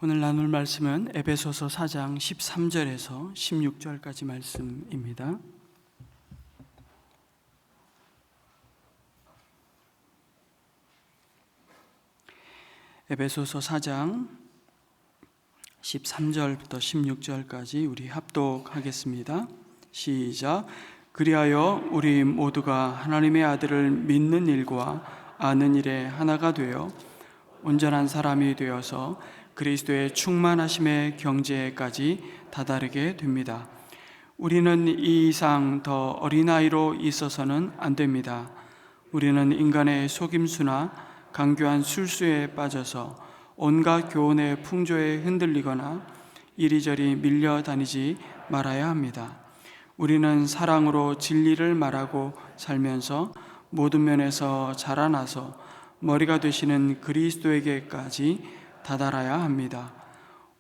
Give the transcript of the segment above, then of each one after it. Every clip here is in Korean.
오늘 나눌 말씀은 에베소서 4장 13절에서 16절까지 말씀입니다. 에베소서 4장 13절부터 16절까지 우리 합독하겠습니다. 시작. 그리하여 우리 모두가 하나님의 아들을 믿는 일과 아는 일에 하나가 되어 온전한 사람이 되어서 그리스도의 충만하심의 경지에까지 다다르게 됩니다. 우리는 이 이상 더 어린아이로 있어서는 안 됩니다. 우리는 인간의 속임수나 강교한 술수에 빠져서 온갖 교훈의 풍조에 흔들리거나 이리저리 밀려다니지 말아야 합니다. 우리는 사랑으로 진리를 말하고 살면서 모든 면에서 자라나서 머리가 되시는 그리스도에게까지 다다라야 합니다.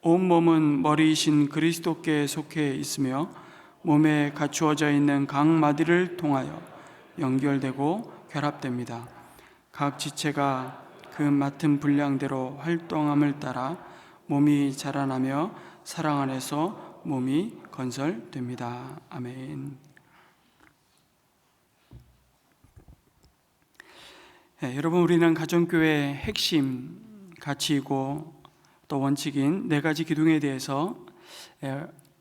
온 몸은 머리이신 그리스도께 속해 있으며 몸에 갖추어져 있는 각 마디를 통하여 연결되고 결합됩니다. 각 지체가 그 맡은 분량대로 활동함을 따라 몸이 자라나며 사랑 안에서 몸이 건설됩니다. 아멘. 여러분, 우리는 가정교회의 핵심 가치이고 또 원칙인 네 가지 기둥에 대해서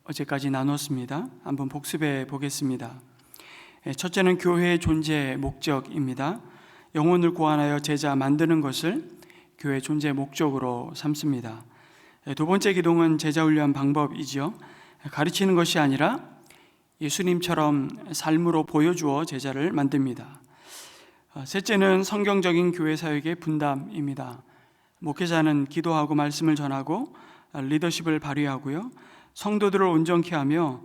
어제까지 나눴습니다. 한번 복습해 보겠습니다. 첫째는 교회의 존재 목적입니다. 영혼을 구원하여 제자 만드는 것을 교회 존재 목적으로 삼습니다. 두 번째 기둥은 제자 훈련 방법이죠. 가르치는 것이 아니라 예수님처럼 삶으로 보여주어 제자를 만듭니다. 셋째는 성경적인 교회 사역의 분담입니다. 목회자는 기도하고 말씀을 전하고 리더십을 발휘하고요, 성도들을 온전케 하며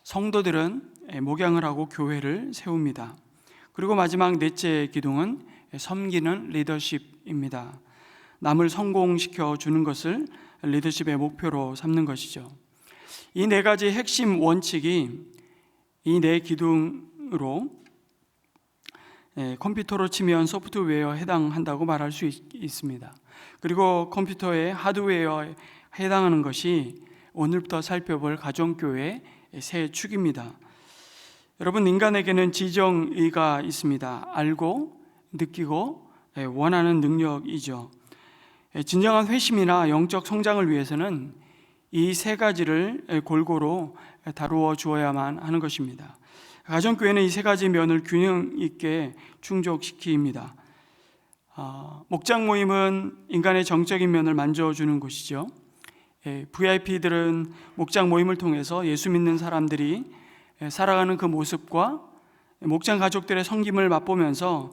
성도들은 목양을 하고 교회를 세웁니다. 그리고 마지막 넷째 기둥은 섬기는 리더십입니다. 남을 성공시켜 주는 것을 리더십의 목표로 삼는 것이죠. 이 네 가지 핵심 원칙이 이 네 기둥으로 컴퓨터로 치면 소프트웨어에 해당한다고 말할 수 있습니다. 그리고 컴퓨터의 하드웨어에 해당하는 것이 오늘부터 살펴볼 가정교회의 세 축입니다. 여러분, 인간에게는 지정의가 있습니다. 알고, 느끼고, 원하는 능력이죠. 진정한 회심이나 영적 성장을 위해서는 이 세 가지를 골고루 다루어 주어야만 하는 것입니다. 가정교회는 이 세 가지 면을 균형 있게 충족시킵니다. 목장 모임은 인간의 정적인 면을 만져주는 곳이죠. VIP들은 목장 모임을 통해서 예수 믿는 사람들이 살아가는 그 모습과 목장 가족들의 섬김을 맛보면서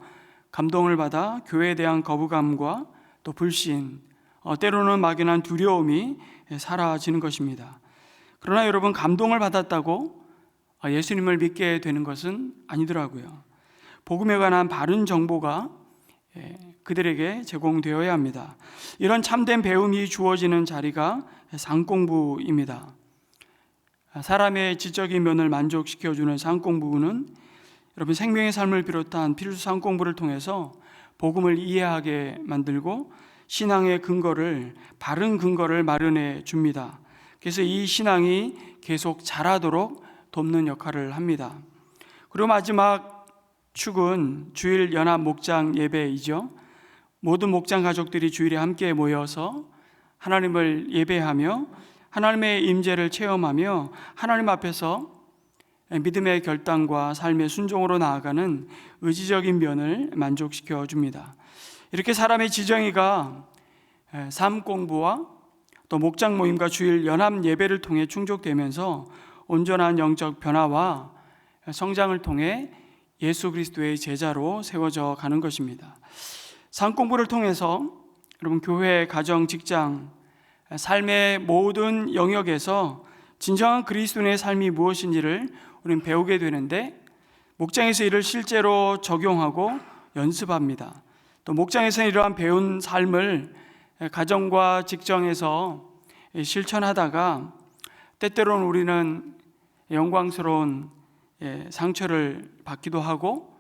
감동을 받아 교회에 대한 거부감과 또 불신, 때로는 막연한 두려움이 사라지는 것입니다. 그러나 여러분, 감동을 받았다고 예수님을 믿게 되는 것은 아니더라고요. 복음에 관한 바른 정보가 그들에게 제공되어야 합니다. 이런 참된 배움이 주어지는 자리가 상공부입니다. 사람의 지적인 면을 만족시켜주는 상공부는 여러분, 생명의 삶을 비롯한 필수 상공부를 통해서 복음을 이해하게 만들고 신앙의 근거를, 바른 근거를 마련해 줍니다. 그래서 이 신앙이 계속 자라도록 돕는 역할을 합니다. 그리고 마지막 축은 주일 연합 목장 예배이죠. 모든 목장 가족들이 주일에 함께 모여서 하나님을 예배하며 하나님의 임재를 체험하며 하나님 앞에서 믿음의 결단과 삶의 순종으로 나아가는 의지적인 면을 만족시켜 줍니다. 이렇게 사람의 지정의가 삶 공부와 또 목장 모임과 주일 연합 예배를 통해 충족되면서 온전한 영적 변화와 성장을 통해 예수 그리스도의 제자로 세워져 가는 것입니다. 삶 공부를 통해서 여러분, 교회, 가정, 직장, 삶의 모든 영역에서 진정한 그리스도인의 삶이 무엇인지를 우리는 배우게 되는데, 목장에서 이를 실제로 적용하고 연습합니다. 또 목장에서 이러한 배운 삶을 가정과 직장에서 실천하다가 때때로는 우리는 영광스러운 상처를 받기도 하고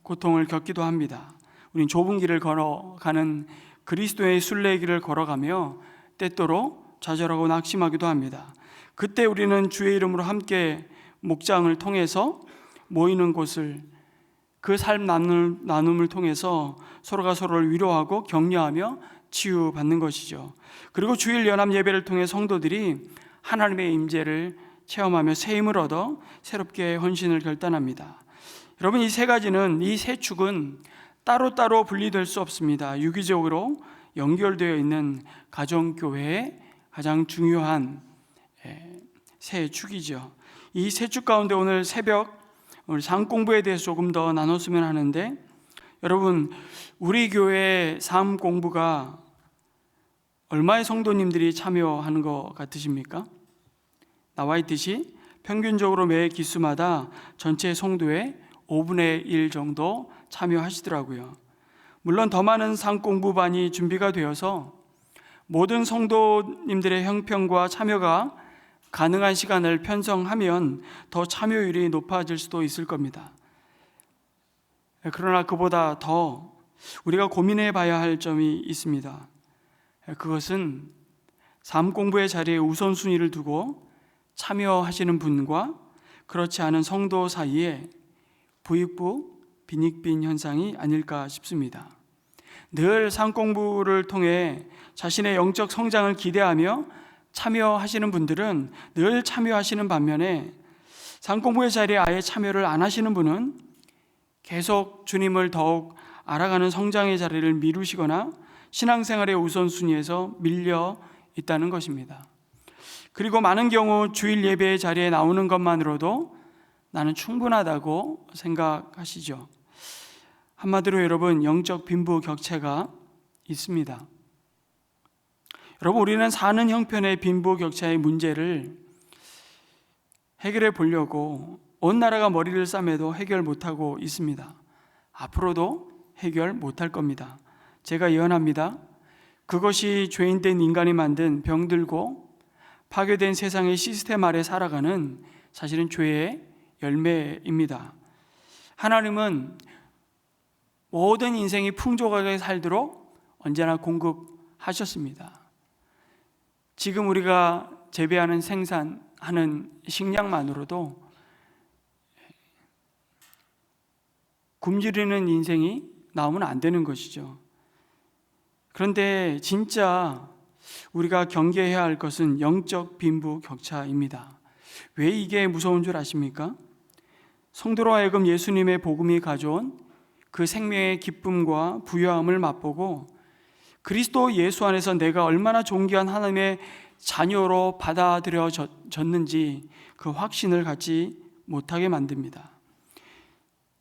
고통을 겪기도 합니다. 우린 좁은 길을 걸어가는 그리스도의 순례길을 걸어가며 때때로 좌절하고 낙심하기도 합니다. 그때 우리는 주의 이름으로 함께 목장을 통해서 모이는 곳을, 그 삶 나눔을 통해서 서로가 서로를 위로하고 격려하며 치유받는 것이죠. 그리고 주일 연합 예배를 통해 성도들이 하나님의 임재를 체험하며 새 힘을 얻어 새롭게 헌신을 결단합니다. 여러분, 이 세 가지는, 이 세 축은 따로따로 분리될 수 없습니다. 유기적으로 연결되어 있는 가정교회의 가장 중요한 세 축이죠. 이 세 축 가운데 오늘 새벽 삶 공부에 대해서 조금 더 나눴으면 하는데, 여러분, 우리 교회 삶 공부가 얼마의 성도님들이 참여하는 것 같으십니까? 나와 있듯이 평균적으로 매 기수마다 전체 성도의 5분의 1 정도 참여하시더라고요. 물론 더 많은 삶 공부반이 준비가 되어서 모든 성도님들의 형평과 참여가 가능한 시간을 편성하면 더 참여율이 높아질 수도 있을 겁니다. 그러나 그보다 더 우리가 고민해 봐야 할 점이 있습니다. 그것은 삶 공부의 자리에 우선순위를 두고 참여하시는 분과 그렇지 않은 성도 사이에 부익부 빈익빈 현상이 아닐까 싶습니다. 늘 삶 공부를 통해 자신의 영적 성장을 기대하며 참여하시는 분들은 늘 참여하시는 반면에, 삶 공부의 자리에 아예 참여를 안 하시는 분은 계속 주님을 더욱 알아가는 성장의 자리를 미루시거나 신앙생활의 우선순위에서 밀려 있다는 것입니다. 그리고 많은 경우 주일 예배의 자리에 나오는 것만으로도 나는 충분하다고 생각하시죠. 한마디로 여러분, 영적 빈부격차가 있습니다. 여러분, 우리는 사는 형편의 빈부격차의 문제를 해결해 보려고 온 나라가 머리를 싸매도 해결 못하고 있습니다. 앞으로도 해결 못할 겁니다. 제가 예언합니다. 그것이 죄인된 인간이 만든 병들고 파괴된 세상의 시스템 아래 살아가는, 사실은 죄의 열매입니다. 하나님은 모든 인생이 풍족하게 살도록 언제나 공급하셨습니다. 지금 우리가 재배하는, 생산하는 식량만으로도 굶주리는 인생이 나오면 안 되는 것이죠. 그런데 진짜 우리가 경계해야 할 것은 영적 빈부격차입니다. 왜 이게 무서운 줄 아십니까? 성도로 하여금 예수님의 복음이 가져온 그 생명의 기쁨과 부유함을 맛보고 그리스도 예수 안에서 내가 얼마나 존귀한 하나님의 자녀로 받아들여졌는지 그 확신을 갖지 못하게 만듭니다.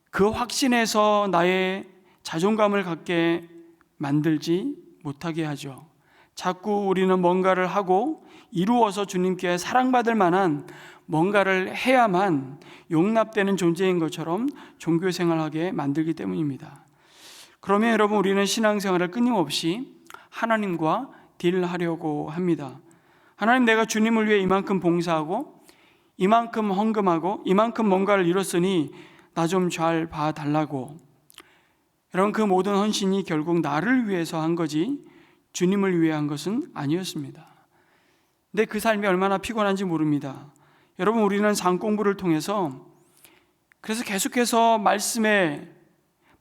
그 확신에서 나의 자존감을 갖게 만들지 못하게 하죠. 자꾸 우리는 뭔가를 하고 이루어서 주님께 사랑받을 만한 뭔가를 해야만 용납되는 존재인 것처럼 종교생활하게 만들기 때문입니다. 그러면 여러분, 우리는 신앙생활을 끊임없이 하나님과 딜하려고 합니다. 하나님, 내가 주님을 위해 이만큼 봉사하고 이만큼 헌금하고 이만큼 뭔가를 이뤘으니 나 좀 잘 봐달라고. 여러분, 그 모든 헌신이 결국 나를 위해서 한 거지 주님을 위해 한 것은 아니었습니다. 근데 그 삶이 얼마나 피곤한지 모릅니다. 여러분, 우리는 삶 공부를 통해서, 그래서 계속해서 말씀의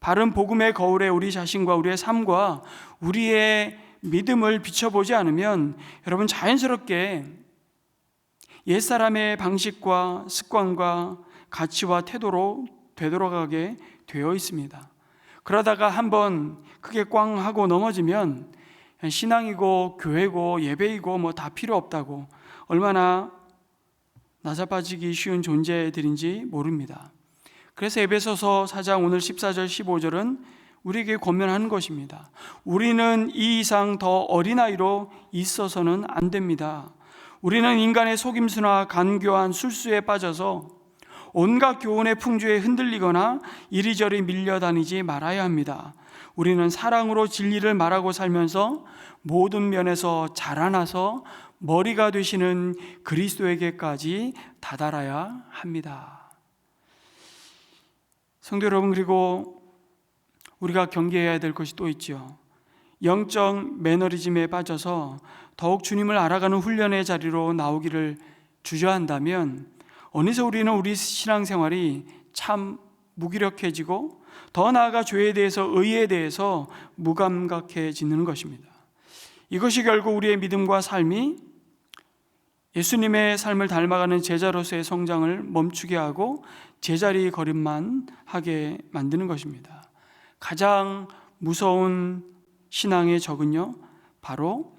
바른 복음의 거울에 우리 자신과 우리의 삶과 우리의 믿음을 비춰보지 않으면 여러분, 자연스럽게 옛사람의 방식과 습관과 가치와 태도로 되돌아가게 되어 있습니다. 그러다가 한번 크게 꽝 하고 넘어지면 신앙이고 교회고 예배이고 뭐 다 필요 없다고, 얼마나 나자빠지기 쉬운 존재들인지 모릅니다. 그래서 에베소서 4장 오늘 14절 15절은 우리에게 권면하는 것입니다. 우리는 이 이상 더 어린아이로 있어서는 안 됩니다. 우리는 인간의 속임수나 간교한 술수에 빠져서 온갖 교훈의 풍조에 흔들리거나 이리저리 밀려다니지 말아야 합니다. 우리는 사랑으로 진리를 말하고 살면서 모든 면에서 자라나서 머리가 되시는 그리스도에게까지 다다라야 합니다. 성도 여러분, 그리고 우리가 경계해야 될 것이 또 있죠. 영적 매너리즘에 빠져서 더욱 주님을 알아가는 훈련의 자리로 나오기를 주저한다면 어느새 우리는 우리 신앙생활이 참 무기력해지고 더 나아가 죄에 대해서, 의에 대해서 무감각해지는 것입니다. 이것이 결국 우리의 믿음과 삶이 예수님의 삶을 닮아가는 제자로서의 성장을 멈추게 하고 제자리 걸음만 하게 만드는 것입니다. 가장 무서운 신앙의 적은요, 바로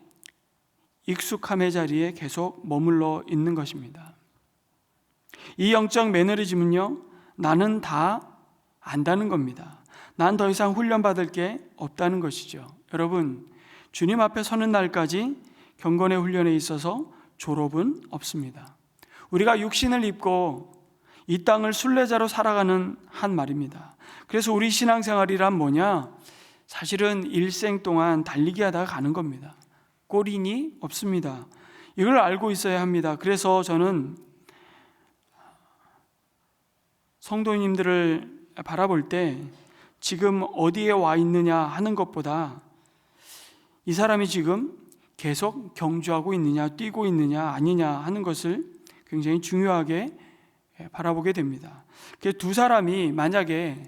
익숙함의 자리에 계속 머물러 있는 것입니다. 이 영적 매너리즘은요, 나는 다 안다는 겁니다. 난 더 이상 훈련받을 게 없다는 것이죠. 여러분, 주님 앞에 서는 날까지 경건의 훈련에 있어서 졸업은 없습니다. 우리가 육신을 입고 이 땅을 순례자로 살아가는 한 말입니다. 그래서 우리 신앙생활이란 뭐냐? 사실은 일생 동안 달리기 하다가 가는 겁니다. 꼬리니 없습니다. 이걸 알고 있어야 합니다. 그래서 저는 성도님들을 바라볼 때 지금 어디에 와 있느냐 하는 것보다 이 사람이 지금 계속 경주하고 있느냐, 뛰고 있느냐 아니냐 하는 것을 굉장히 중요하게 바라보게 됩니다. 두 사람이 만약에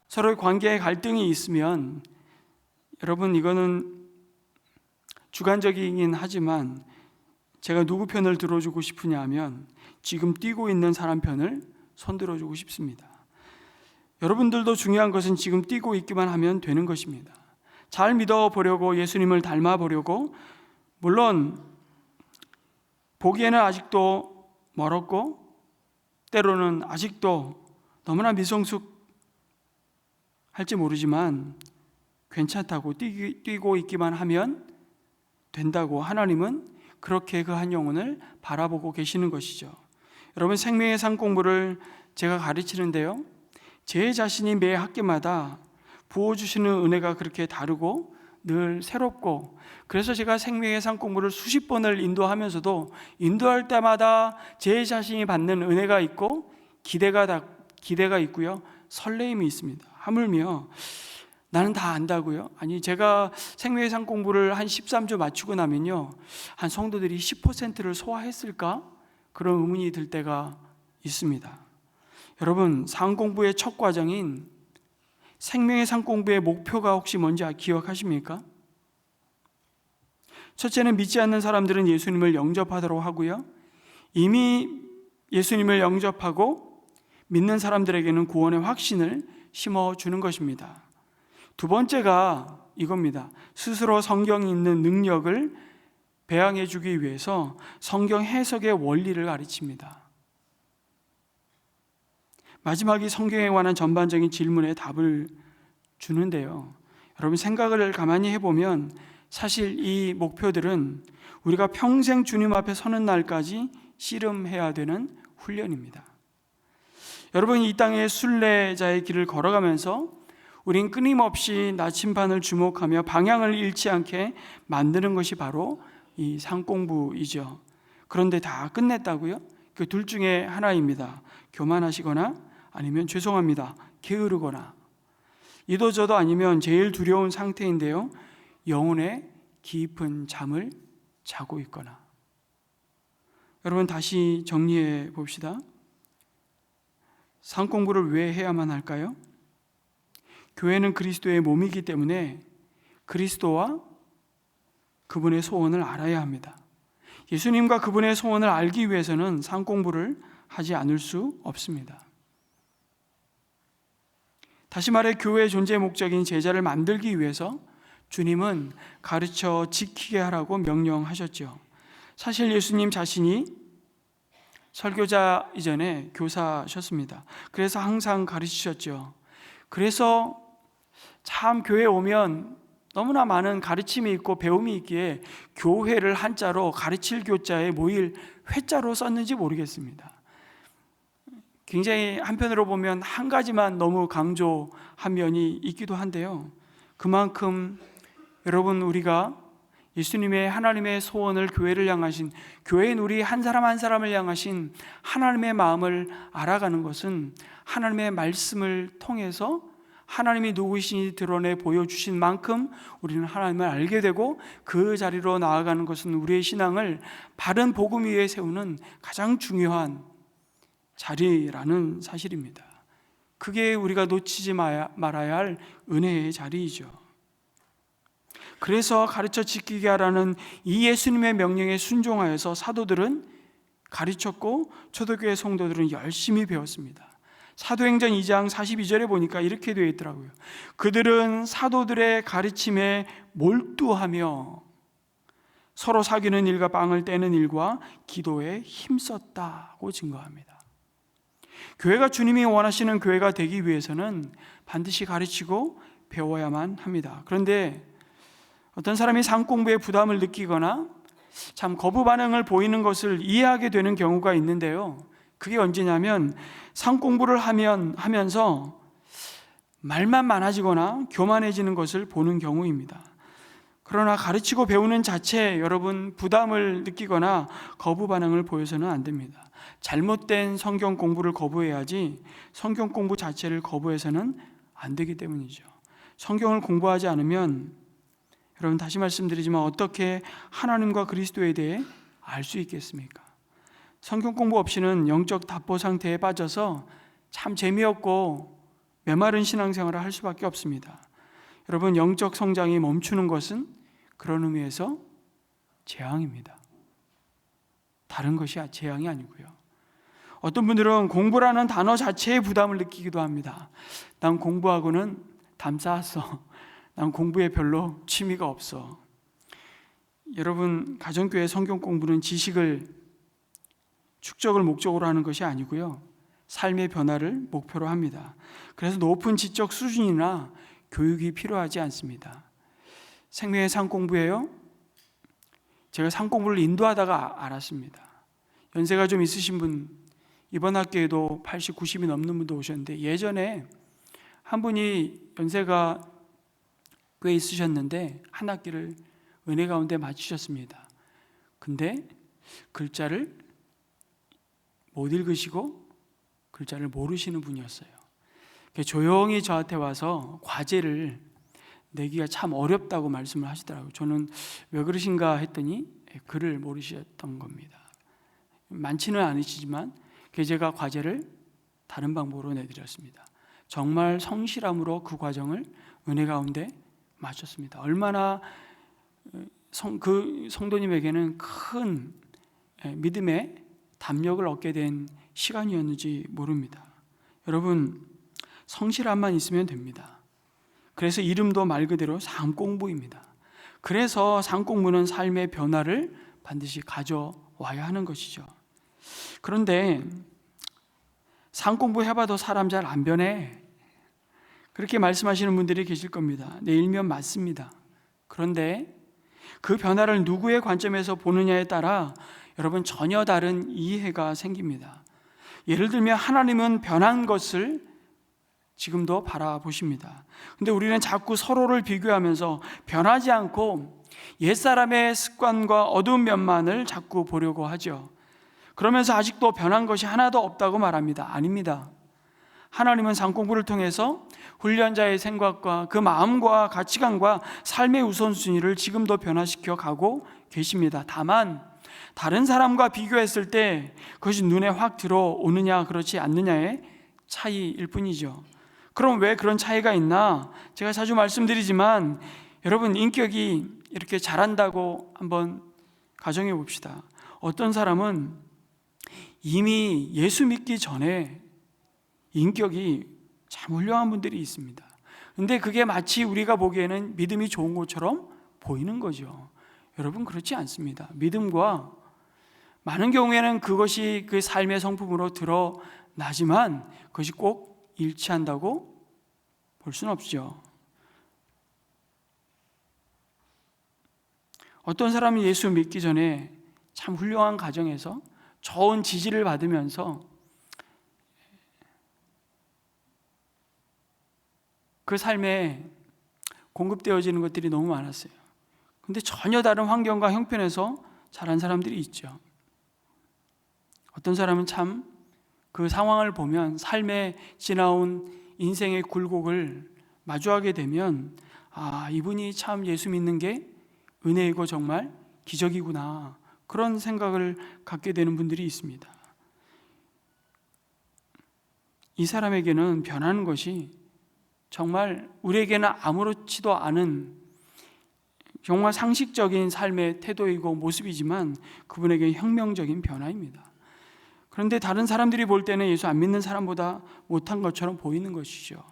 서로의 관계에 갈등이 있으면, 여러분, 이거는 주관적이긴 하지만 제가 누구 편을 들어주고 싶으냐 하면 지금 뛰고 있는 사람 편을 손들어주고 싶습니다. 여러분들도 중요한 것은 지금 뛰고 있기만 하면 되는 것입니다. 잘 믿어보려고, 예수님을 닮아보려고, 물론 보기에는 아직도 멀었고 때로는 아직도 너무나 미성숙할지 모르지만 괜찮다고, 뛰고 있기만 하면 된다고 하나님은 그렇게 그 한 영혼을 바라보고 계시는 것이죠. 여러분, 생명의 산 공부를 제가 가르치는데요, 제 자신이 매 학기마다 부어주시는 은혜가 그렇게 다르고 늘 새롭고, 그래서 제가 생명의 산 공부를 수십 번을 인도하면서도 인도할 때마다 제 자신이 받는 은혜가 있고 기대가 있고요, 설레임이 있습니다. 하물며 나는 다 안다고요? 아니, 제가 생명의 산 공부를 한 13주 마치고 나면요, 한 성도들이 10%를 소화했을까? 그런 의문이 들 때가 있습니다. 여러분, 산 공부의 첫 과정인 생명의 산 공부의 목표가 혹시 뭔지 기억하십니까? 첫째는 믿지 않는 사람들은 예수님을 영접하도록 하고요, 이미 예수님을 영접하고 믿는 사람들에게는 구원의 확신을 심어주는 것입니다. 두 번째가 이겁니다. 스스로 성경이 있는 능력을 배양해 주기 위해서 성경 해석의 원리를 가르칩니다. 마지막이 성경에 관한 전반적인 질문에 답을 주는데요, 여러분, 생각을 가만히 해보면 사실 이 목표들은 우리가 평생 주님 앞에 서는 날까지 씨름해야 되는 훈련입니다. 여러분, 이 땅의 순례자의 길을 걸어가면서 우린 끊임없이 나침반을 주목하며 방향을 잃지 않게 만드는 것이 바로 이 산공부이죠. 그런데 다 끝냈다고요? 그 둘 중에 하나입니다. 교만하시거나 아니면 죄송합니다, 게으르거나, 이도저도 아니면 제일 두려운 상태인데요, 영혼의 깊은 잠을 자고 있거나. 여러분, 다시 정리해 봅시다. 산공부를 왜 해야만 할까요? 교회는 그리스도의 몸이기 때문에 그리스도와 그분의 소원을 알아야 합니다. 예수님과 그분의 소원을 알기 위해서는 산공부를 하지 않을 수 없습니다. 다시 말해, 교회의 존재 목적인 제자를 만들기 위해서 주님은 가르쳐 지키게 하라고 명령하셨죠. 사실 예수님 자신이 설교자 이전에 교사셨습니다. 그래서 항상 가르치셨죠. 그래서 참 교회에 오면 너무나 많은 가르침이 있고 배움이 있기에 교회를 한자로 가르칠 교자에 모일 회자로 썼는지 모르겠습니다. 굉장히 한편으로 보면 한 가지만 너무 강조한 면이 있기도 한데요, 그만큼 여러분, 우리가 예수님의 하나님의 소원을 교회를 향하신, 교회인 우리 한 사람 한 사람을 향하신 하나님의 마음을 알아가는 것은 하나님의 말씀을 통해서 하나님이 누구신지 드러내 보여주신 만큼 우리는 하나님을 알게 되고 그 자리로 나아가는 것은 우리의 신앙을 바른 복음 위에 세우는 가장 중요한 자리라는 사실입니다. 그게 우리가 놓치지 말아야 할 은혜의 자리이죠. 그래서 가르쳐 지키게 하라는 이 예수님의 명령에 순종하여서 사도들은 가르쳤고 초대교회 성도들은 열심히 배웠습니다. 사도행전 2장 42절에 보니까 이렇게 되어 있더라고요. 그들은 사도들의 가르침에 몰두하며 서로 사귀는 일과 빵을 떼는 일과 기도에 힘썼다고 증거합니다. 교회가 주님이 원하시는 교회가 되기 위해서는 반드시 가르치고 배워야만 합니다. 그런데 어떤 사람이 상 공부에 부담을 느끼거나 참 거부 반응을 보이는 것을 이해하게 되는 경우가 있는데요. 그게 언제냐면 상 공부를 하면서 말만 많아지거나 교만해지는 것을 보는 경우입니다. 그러나 가르치고 배우는 자체에 여러분 부담을 느끼거나 거부 반응을 보여서는 안 됩니다. 잘못된 성경 공부를 거부해야지 성경 공부 자체를 거부해서는 안 되기 때문이죠. 성경을 공부하지 않으면 여러분 다시 말씀드리지만 어떻게 하나님과 그리스도에 대해 알 수 있겠습니까? 성경 공부 없이는 영적 답보 상태에 빠져서 참 재미없고 메마른 신앙생활을 할 수밖에 없습니다. 여러분 영적 성장이 멈추는 것은 그런 의미에서 재앙입니다. 다른 것이 재앙이 아니고요. 어떤 분들은 공부라는 단어 자체에 부담을 느끼기도 합니다. 난 공부하고는 담 쌓았어. 난 공부에 별로 취미가 없어. 여러분 가정교회 성경 공부는 지식을 축적을 목적으로 하는 것이 아니고요. 삶의 변화를 목표로 합니다. 그래서 높은 지적 수준이나 교육이 필요하지 않습니다. 생명의 상 공부예요? 제가 상 공부를 인도하다가 알았습니다. 연세가 좀 있으신 분, 이번 학기에도 80, 90이 넘는 분도 오셨는데 예전에 한 분이 연세가 꽤 있으셨는데 한 학기를 은혜 가운데 마치셨습니다. 근데 글자를 못 읽으시고 글자를 모르시는 분이었어요. 조용히 저한테 와서 과제를 내기가 참 어렵다고 말씀을 하시더라고요. 저는 왜 그러신가 했더니 글을 모르셨던 겁니다. 많지는 않으시지만 제가 과제를 다른 방법으로 내드렸습니다. 정말 성실함으로 그 과정을 은혜 가운데 마쳤습니다. 얼마나 그 성도님에게는 큰 믿음의 담력을 얻게 된 시간이었는지 모릅니다. 여러분 성실함만 있으면 됩니다. 그래서 이름도 말 그대로 상 공부입니다. 그래서 상 공부는 삶의 변화를 반드시 가져와야 하는 것이죠. 그런데 상 공부 해봐도 사람 잘 안 변해. 그렇게 말씀하시는 분들이 계실 겁니다. 내 일면 맞습니다. 그런데 그 변화를 누구의 관점에서 보느냐에 따라 여러분 전혀 다른 이해가 생깁니다. 예를 들면 하나님은 변한 것을 지금도 바라보십니다. 근데 우리는 자꾸 서로를 비교하면서 변하지 않고 옛사람의 습관과 어두운 면만을 자꾸 보려고 하죠. 그러면서 아직도 변한 것이 하나도 없다고 말합니다. 아닙니다. 하나님은 상공부를 통해서 훈련자의 생각과 그 마음과 가치관과 삶의 우선순위를 지금도 변화시켜 가고 계십니다. 다만 다른 사람과 비교했을 때 그것이 눈에 확 들어오느냐 그렇지 않느냐의 차이일 뿐이죠. 그럼 왜 그런 차이가 있나? 제가 자주 말씀드리지만 여러분 인격이 이렇게 잘한다고 한번 가정해 봅시다. 어떤 사람은 이미 예수 믿기 전에 인격이 참 훌륭한 분들이 있습니다. 근데 그게 마치 우리가 보기에는 믿음이 좋은 것처럼 보이는 거죠. 여러분 그렇지 않습니다. 믿음과 많은 경우에는 그것이 그 삶의 성품으로 드러나지만 그것이 꼭 일치한다고 볼 수는 없죠. 어떤 사람이 예수 믿기 전에 참 훌륭한 가정에서 좋은 지지를 받으면서 그 삶에 공급되어지는 것들이 너무 많았어요. 근데 전혀 다른 환경과 형편에서 자란 사람들이 있죠. 어떤 사람은 참 그 상황을 보면 삶에 지나온 인생의 굴곡을 마주하게 되면 이분이 참 예수 믿는 게 은혜이고 정말 기적이구나, 그런 생각을 갖게 되는 분들이 있습니다. 이 사람에게는 변하는 것이 정말 우리에게는 아무렇지도 않은 정말 상식적인 삶의 태도이고 모습이지만 그분에게 혁명적인 변화입니다. 그런데 다른 사람들이 볼 때는 예수 안 믿는 사람보다 못한 것처럼 보이는 것이죠.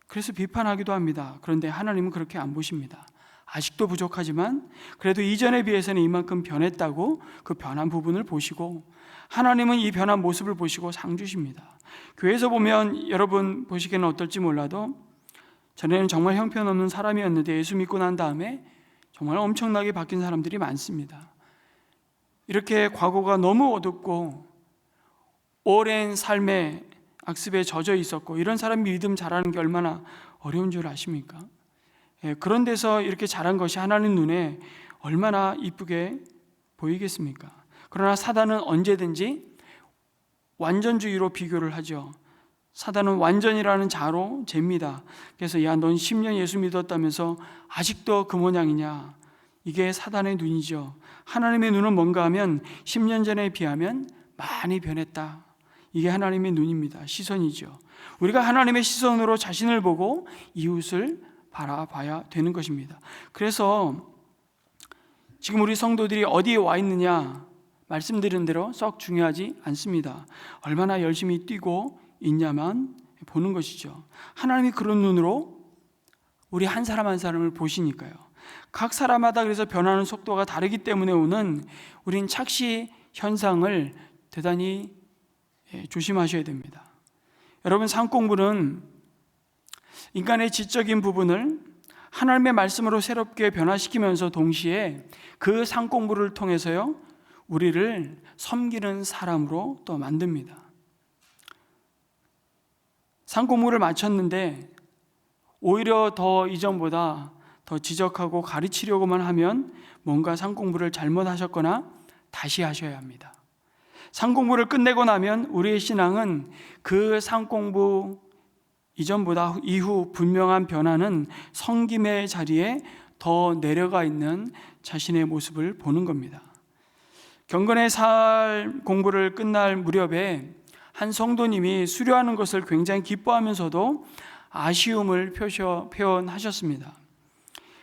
그래서 비판하기도 합니다. 그런데 하나님은 그렇게 안 보십니다. 아직도 부족하지만 그래도 이전에 비해서는 이만큼 변했다고 그 변한 부분을 보시고, 하나님은 이 변한 모습을 보시고 상 주십니다. 교회에서 보면 여러분 보시기에는 어떨지 몰라도 전에는 정말 형편없는 사람이었는데 예수 믿고 난 다음에 정말 엄청나게 바뀐 사람들이 많습니다. 이렇게 과거가 너무 어둡고 오랜 삶의 악습에 젖어 있었고 이런 사람이 믿음 자라는 게 얼마나 어려운 줄 아십니까? 그런 데서 이렇게 자란 것이 하나님 눈에 얼마나 이쁘게 보이겠습니까? 그러나 사단은 언제든지 완전주의로 비교를 하죠. 사단은 완전이라는 자로 잽니다. 그래서 넌 10년 예수 믿었다면서 아직도 그 모양이냐? 이게 사단의 눈이죠. 하나님의 눈은 뭔가 하면 10년 전에 비하면 많이 변했다. 이게 하나님의 눈입니다. 시선이죠. 우리가 하나님의 시선으로 자신을 보고 이웃을 바라봐야 되는 것입니다. 그래서 지금 우리 성도들이 어디에 와 있느냐, 말씀드린 대로 썩 중요하지 않습니다. 얼마나 열심히 뛰고 있냐만 보는 것이죠. 하나님이 그런 눈으로 우리 한 사람 한 사람을 보시니까요. 각 사람마다 그래서 변하는 속도가 다르기 때문에 오는 우린 착시 현상을 대단히 조심하셔야 됩니다. 여러분, 상공부는 인간의 지적인 부분을 하나님의 말씀으로 새롭게 변화시키면서 동시에 그 상공부를 통해서요, 우리를 섬기는 사람으로 또 만듭니다. 상공부를 마쳤는데 오히려 더 이전보다 더 지적하고 가르치려고만 하면 뭔가 상공부를 잘못하셨거나 다시 하셔야 합니다. 상공부를 끝내고 나면 우리의 신앙은 그 상공부 이전보다 이후 분명한 변화는 섬김의 자리에 더 내려가 있는 자신의 모습을 보는 겁니다. 경건의 살 공부를 끝날 무렵에 한 성도님이 수료하는 것을 굉장히 기뻐하면서도 아쉬움을 표현하셨습니다.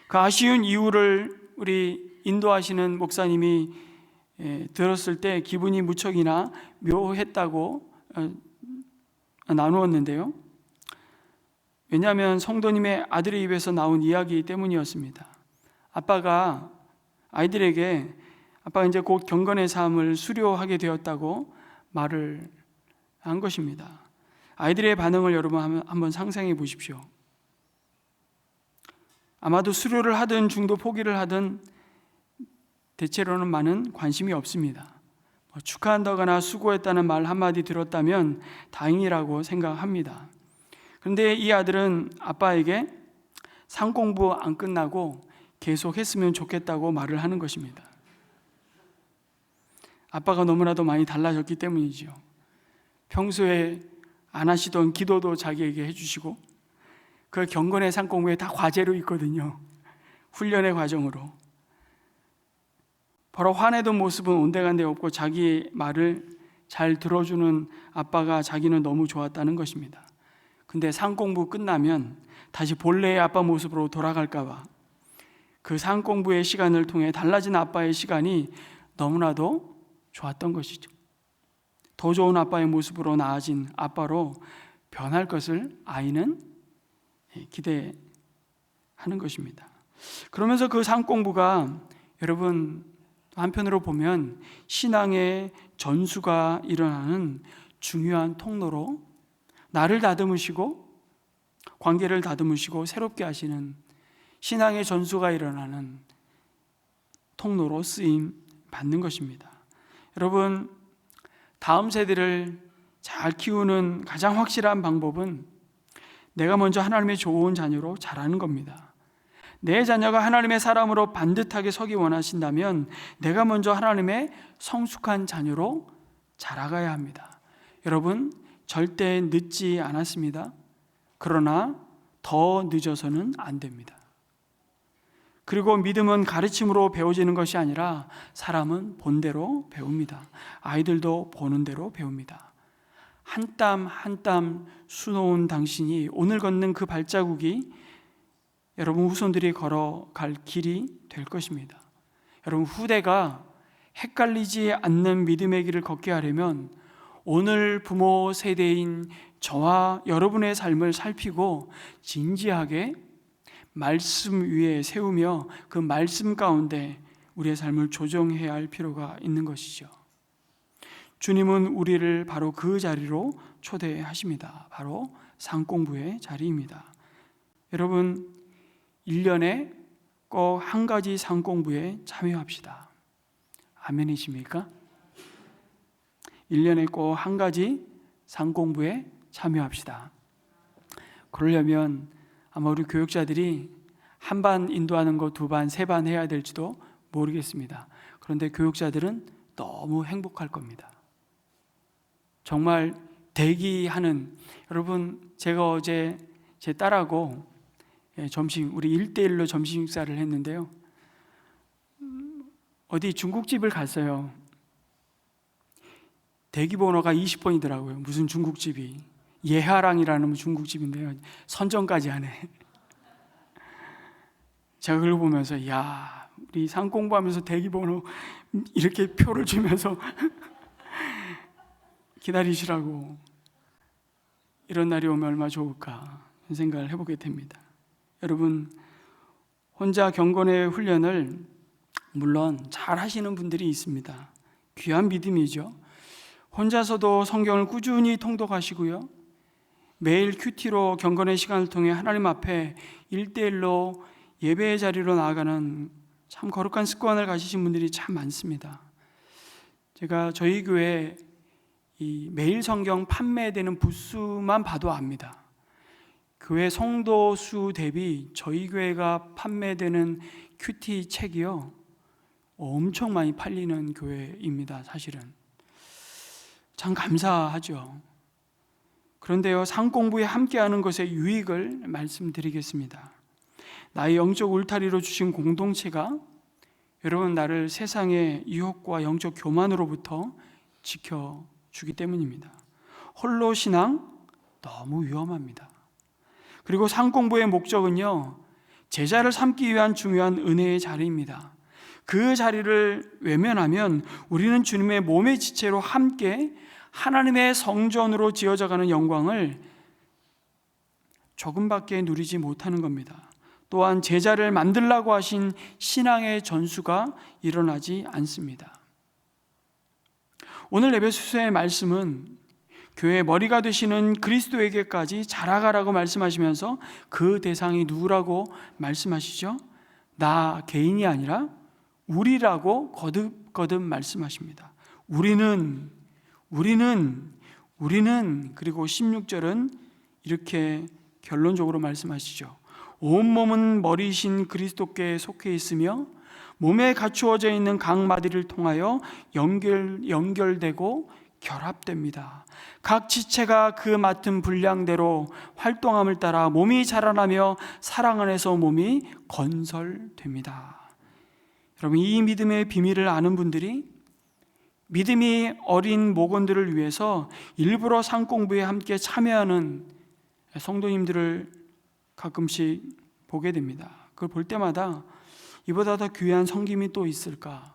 그 아쉬운 이유를 우리 인도하시는 목사님이 들었을 때 기분이 무척이나 묘했다고 나누었는데요. 왜냐하면 성도님의 아들의 입에서 나온 이야기 때문이었습니다. 아빠가 아이들에게 아빠가 이제 곧 경건의 삶을 수료하게 되었다고 말을 한 것입니다. 아이들의 반응을 여러분 한번 상상해 보십시오. 아마도 수료를 하든 중도 포기를 하든 대체로는 많은 관심이 없습니다. 축하한다거나 수고했다는 말 한마디 들었다면 다행이라고 생각합니다. 그런데 이 아들은 아빠에게 상공부 안 끝나고 계속 했으면 좋겠다고 말을 하는 것입니다. 아빠가 너무나도 많이 달라졌기 때문이죠. 평소에 안 하시던 기도도 자기에게 해주시고, 그 경건의 상공부에 다 과제로 있거든요. 훈련의 과정으로. 바로 화내던 모습은 온데간데 없고 자기 말을 잘 들어주는 아빠가 자기는 너무 좋았다는 것입니다. 근데 상공부 끝나면 다시 본래의 아빠 모습으로 돌아갈까 봐 그 상공부의 시간을 통해 달라진 아빠의 시간이 너무나도 좋았던 것이죠. 더 좋은 아빠의 모습으로 나아진 아빠로 변할 것을 아이는 기대하는 것입니다. 그러면서 그 상공부가 여러분 한편으로 보면 신앙의 전수가 일어나는 중요한 통로로 나를 다듬으시고 관계를 다듬으시고 새롭게 하시는 신앙의 전수가 일어나는 통로로 쓰임 받는 것입니다. 여러분, 다음 세대를 잘 키우는 가장 확실한 방법은 내가 먼저 하나님의 좋은 자녀로 자라는 겁니다. 내 자녀가 하나님의 사람으로 반듯하게 서기 원하신다면 내가 먼저 하나님의 성숙한 자녀로 자라가야 합니다. 여러분, 절대 늦지 않았습니다. 그러나 더 늦어서는 안 됩니다. 그리고 믿음은 가르침으로 배워지는 것이 아니라 사람은 본대로 배웁니다. 아이들도 보는 대로 배웁니다. 한 땀 한 땀 수놓은 당신이 오늘 걷는 그 발자국이 여러분 후손들이 걸어갈 길이 될 것입니다. 여러분 후대가 헷갈리지 않는 믿음의 길을 걷게 하려면 오늘 부모 세대인 저와 여러분의 삶을 살피고 진지하게 말씀 위에 세우며 그 말씀 가운데 우리의 삶을 조정해야 할 필요가 있는 것이죠. 주님은 우리를 바로 그 자리로 초대하십니다. 바로 상공부의 자리입니다. 여러분 1년에 꼭 한 가지 상공부에 참여합시다. 아멘이십니까? 1년에 꼭 한 가지 상공부에 참여합시다. 그러려면 아마 우리 교육자들이 한 반 인도하는 거 2반, 3반 해야 될지도 모르겠습니다. 그런데 교육자들은 너무 행복할 겁니다. 정말 대기하는, 여러분 제가 어제 제 딸하고 점심, 우리 1대1로 점심 식사를 했는데요. 어디 중국집을 갔어요. 대기 번호가 20번이더라고요. 무슨 중국집이. 예하랑이라는 중국집인데요. 선정까지 하네. 제가 그걸 보면서 야, 우리 상공부하면서 대기 번호 이렇게 표를 주면서 기다리시라고, 이런 날이 오면 얼마나 좋을까 생각을 해보게 됩니다. 여러분 혼자 경건의 훈련을 물론 잘 하시는 분들이 있습니다. 귀한 믿음이죠. 혼자서도 성경을 꾸준히 통독하시고요, 매일 큐티로 경건의 시간을 통해 하나님 앞에 1대1로 예배의 자리로 나아가는 참 거룩한 습관을 가지신 분들이 참 많습니다. 제가 저희 교회 이 매일 성경 판매되는 부수만 봐도 압니다. 교회 성도 수 대비 저희 교회가 판매되는 큐티 책이요 엄청 많이 팔리는 교회입니다. 사실은 참 감사하죠. 그런데요, 상공부에 함께하는 것의 유익을 말씀드리겠습니다. 나의 영적 울타리로 주신 공동체가 여러분 나를 세상의 유혹과 영적 교만으로부터 지켜주기 때문입니다. 홀로 신앙 너무 위험합니다. 그리고 상공부의 목적은요, 제자를 삼기 위한 중요한 은혜의 자리입니다. 그 자리를 외면하면 우리는 주님의 몸의 지체로 함께 하나님의 성전으로 지어져가는 영광을 조금밖에 누리지 못하는 겁니다. 또한 제자를 만들라고 하신 신앙의 전수가 일어나지 않습니다. 오늘 에베소서의 말씀은 교회의 머리가 되시는 그리스도에게까지 자라가라고 말씀하시면서 그 대상이 누구라고 말씀하시죠? 나 개인이 아니라 우리라고 거듭 말씀하십니다. 우리는 그리고 16절은 이렇게 결론적으로 말씀하시죠. 온몸은 머리이신 그리스도께 속해 있으며 몸에 갖추어져 있는 각 마디를 통하여 연결되고 결합됩니다. 각 지체가 그 맡은 분량대로 활동함을 따라 몸이 자라나며 사랑 안에서 몸이 건설됩니다. 여러분, 이 믿음의 비밀을 아는 분들이 믿음이 어린 목원들을 위해서 일부러 상공부에 함께 참여하는 성도님들을 가끔씩 보게 됩니다. 그걸 볼 때마다 이보다 더 귀한 섬김이 또 있을까,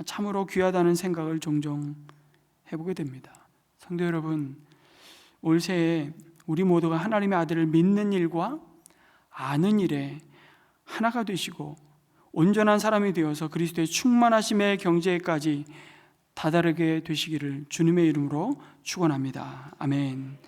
참으로 귀하다는 생각을 종종 해보게 됩니다. 성도 여러분, 올 새해 우리 모두가 하나님의 아들을 믿는 일과 아는 일에 하나가 되시고 온전한 사람이 되어서 그리스도의 충만하심의 경제까지 다다르게 되시기를 주님의 이름으로 축원합니다. 아멘.